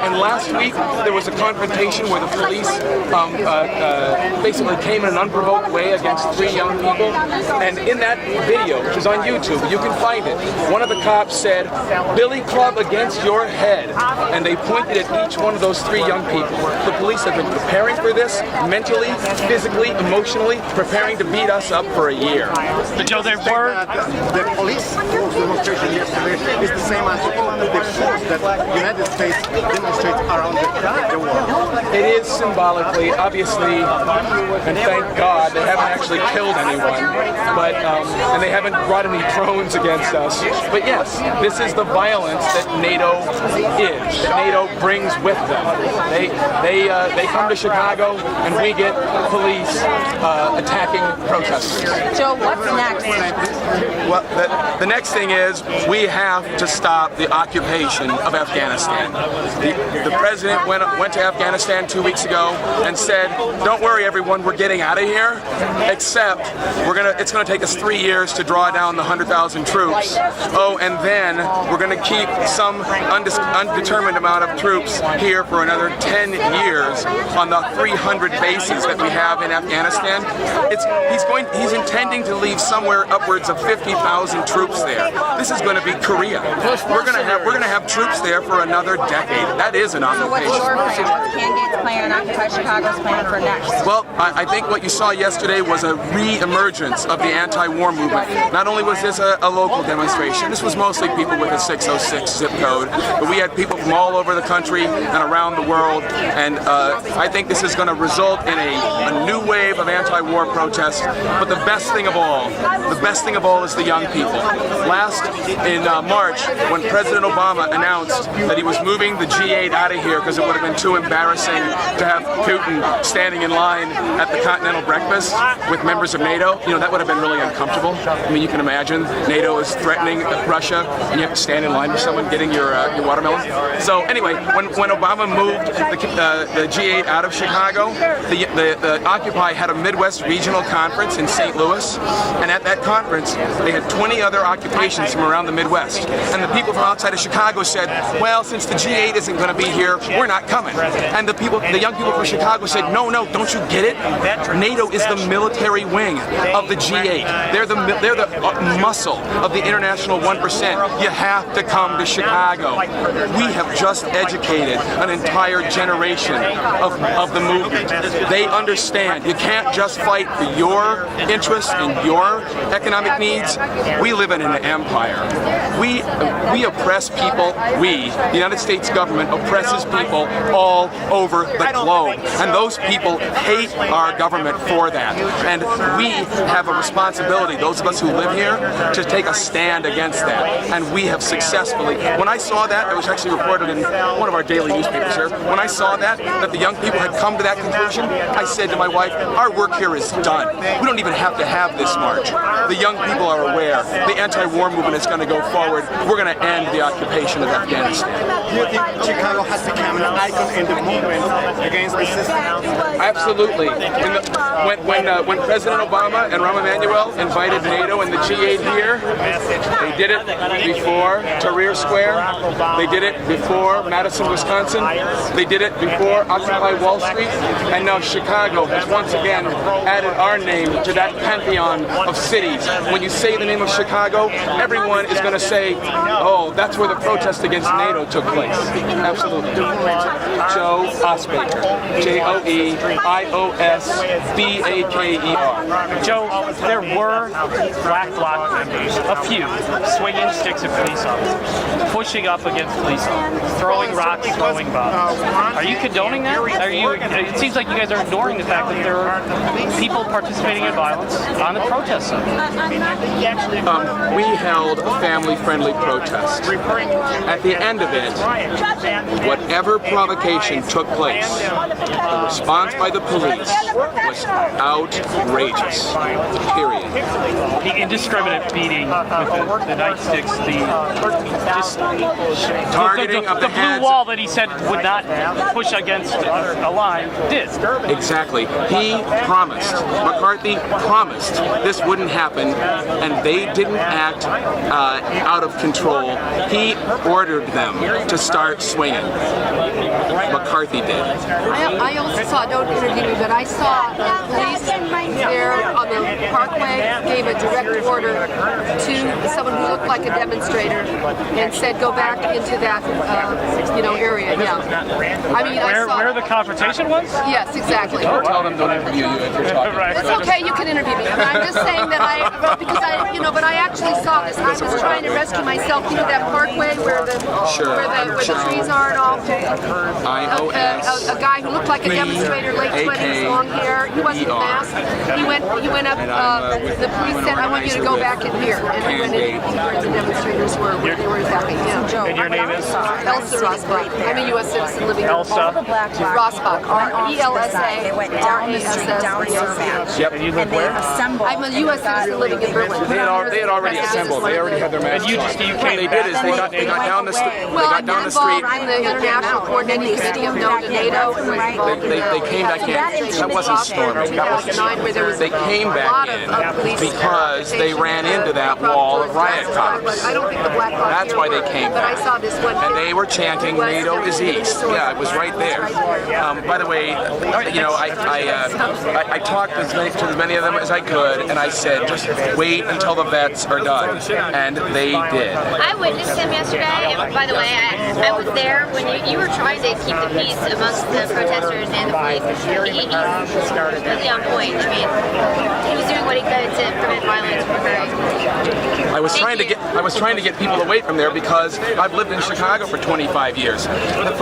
And last week, there was a confrontation where the police basically came in an unprovoked way against 3 young people. And in that video, which is on YouTube, you can find it, one of the cops said, "Billy Club against your head." And they pointed at each one of those 3 young people. The police have been preparing for this mentally, physically, emotionally, preparing to beat us up for a year. But Joe, there were... The police demonstration yesterday is the same as the force that the United States demonstrates around the world. It is symbolically, obviously, and thank God they haven't actually killed anyone, but and they haven't brought any drones against us. But yes, this is the violence that NATO is, that NATO brings with them. They come to Chicago and we get police attacking protesters. Joe, what's next? Well, the next thing is we have to stop the occupation of Afghanistan. The president went to Afghanistan 2 weeks ago and said, "Don't worry, everyone, we're getting out of here. Except it's gonna take us 3 years to draw down the 100,000 troops. Oh, and then we're gonna keep some undetermined amount of troops here for another 10 years on the 300 bases that we have in Afghanistan." He's intending to leave somewhere upwards of 50,000 troops there. This is going to be Korea. We're going to have troops there for another decade. That is an occupation. So what's your plan? What's CANG8's plan, Occupy Chicago's plan for next? Well, I think what you saw yesterday was a re-emergence of the anti-war movement. Not only was this a local demonstration, this was mostly people with a 606 zip code, but we had people from all over the country and around the world, and I think this is going to result in a new wave of anti-war protests. But the best thing of all is the young people. Last in March, when President Obama announced that he was moving the G8 out of here because it would have been too embarrassing to have Putin standing in line at the Continental Breakfast with members of NATO, that would have been really uncomfortable. I mean, you can imagine NATO is threatening Russia, and you have to stand in line with someone getting your watermelon. So anyway, when Obama moved the G8 out of Chicago, the Occupy had a Midwest regional conference in St. Louis, and at that conference, they had 20 other occupations from around the Midwest. And the people from outside of Chicago said, well, since the G8 isn't going to be here, we're not coming. And the young people from Chicago said, no, don't you get it? NATO is the military wing of the G8. They're the muscle of the international 1%. You have to come to Chicago. We have just educated an entire generation of the movement. They understand you can't just fight for your interests and your economic needs. We live in an empire. We oppress people. The United States government oppresses people all over the globe. And those people hate our government for that. And we have a responsibility, those of us who live here, to take a stand against that. And we have successfully. When I saw that, it was actually reported in one of our daily newspapers here, when I saw that the young people had come to that conclusion, I said to my wife, our work here is done. We don't even have to have this march. The young people are aware. The anti-war movement is going to go forward. We're going to end the occupation of Afghanistan. Do you think Chicago has become an icon in the movement against the system? Absolutely. When President Obama and Rahm Emanuel invited NATO and the G8 here, they did it before Tahrir Square. They did it before Madison, Wisconsin. They did it before Occupy Wall Street. And now Chicago has once again added our name to that pantheon of cities. When you say the name of Chicago, everyone is going to say, oh, that's where the protest against NATO took place. Absolutely. Joe Iosbaker. Joe-Iosbaker. Joe, there were black bloc members, a few, swinging sticks at police officers, pushing up against police officers, throwing rocks, throwing bombs. Are you condoning that? It seems like you guys are ignoring the fact that there are people participating in violence on the protest side. We held a family-friendly protest. At the end of it, whatever provocation took place, the response by the police was outrageous. Period. The indiscriminate beating with the nightsticks, targeting of the the blue wall that he said would not push against a line did. Exactly. He promised, McCarthy promised this wouldn't happen, and they didn't act out of control. He ordered them to start swinging. McCarthy did. I also saw, don't interview me, but I saw the police there on the Parkway gave a direct order to someone who looked like a demonstrator and said, go back into that, area. Yeah. I mean, Where the confrontation was? Yes, exactly. Tell them don't interview you if you're talking. Right. It's okay, you can interview me. But I'm just saying that but I actually saw this. I was trying to rescue myself. You know that Parkway where the trees are and all. A guy who looked like a demonstrator, late 20s, long hair. He wasn't masked. He went up. The police said, "I want you to go back in here." And he went in where the demonstrators were, where they were attacking him. And your name is? Elsa Rosbach. I'm a U.S. citizen living in Elsa? Rosbach. ELSA. RASS. Yep. And you live where? I'm a U.S. citizen living in Berlin. They had already assembled. They already had their masks on. What they did is they got down the street. Well, I'm not involved in the International Coordinating Committee of No to NATO. They came back in. That wasn't storming. They came back in because they ran into that wall of riot cops. I don't think the Black Lives That's why they came But I back. saw this one. And they were chanting, NATO is East. Yeah, it was right there. By the way, I talked to as many of them as I could, and I said, just wait until the vets are done. And they did. I witnessed him yesterday, and by the way, I was there when you were trying to keep the peace amongst the protesters and the police. He was really on point. I mean, he was doing what he could to prevent violence from occurring. I was trying to get people away from there because I've lived in Chicago for 25 years. The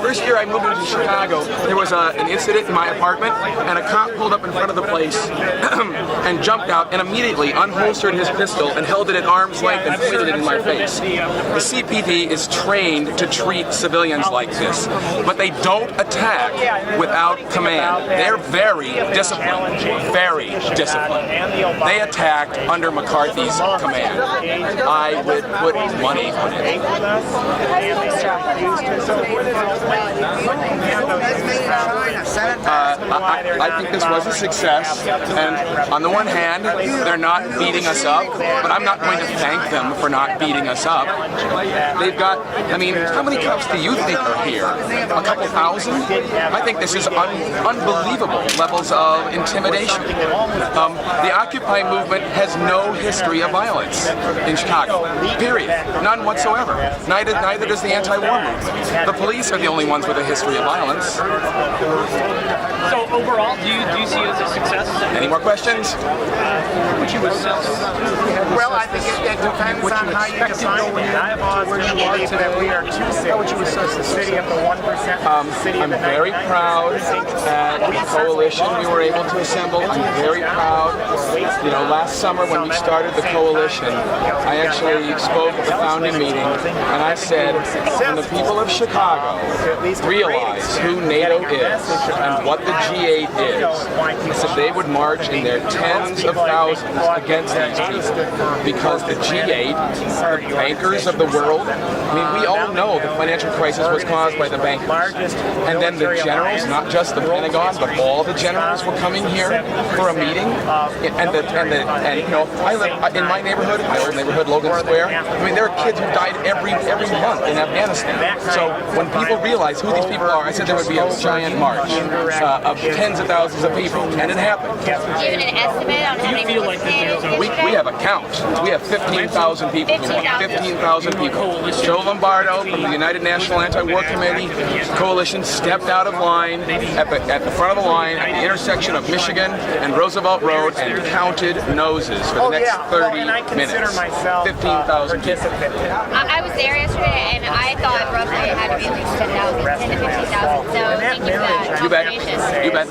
first year I moved into Chicago, there was an incident in my apartment, and a cop pulled up in front of the place and jumped out and immediately unholstered his pistol and held it at arm's length and pointed it in my face. The CPD is trained to treat civilians like this, but they don't attack without command. They're very disciplined. Very disciplined. They attacked under McCarthy's command. I would put money on it. I think this was a success, and on the one hand, they're not beating us up, but I'm not going to thank them for not beating us up. They've got, I mean, how many cops do you think are here? A couple thousand? I think this is unbelievable levels of intimidation. The Occupy movement has no history of violence in Chicago, period. None whatsoever. Neither does the anti-war movement. The police are the only ones with a history of violence. So overall, do you see it as a success? Any more questions? Would you assess? Well, I think it depends on how you define it. I've always believed that we are too sick. How would you assess the city of the 1%? I'm very proud that the coalition we were able to assemble. I'm very proud. You know, last summer when we started the coalition, I actually spoke at the founding meeting, and I said, when the people of Chicago realize who NATO is and what the G8 is, I said they would march in their tens of thousands against these people, because the G8, the bankers of the world, I mean, we all know the financial crisis was caused by the bankers. And then the generals, not just the Pentagon, but all the generals were coming here for a meeting. And you know, I live in my neighborhood, Logan Square. I mean, there are kids who died every month in Afghanistan. So when people realize who these people are, I said there would be a giant march of tens of thousands of people, and it happened. Do you have an estimate on how many people We have a count. We have 15,000 people. 15,000 people. Joe Lombardo from the United National Anti-War Committee coalition stepped out of line at the front of the line at the intersection of Michigan and Roosevelt Road and counted noses for the next 30 minutes. 15,000 people. I was there yesterday, and I thought roughly it had to be at least 10,000, 10 to 15,000. So thank you for that You bet. confirmation. You bet.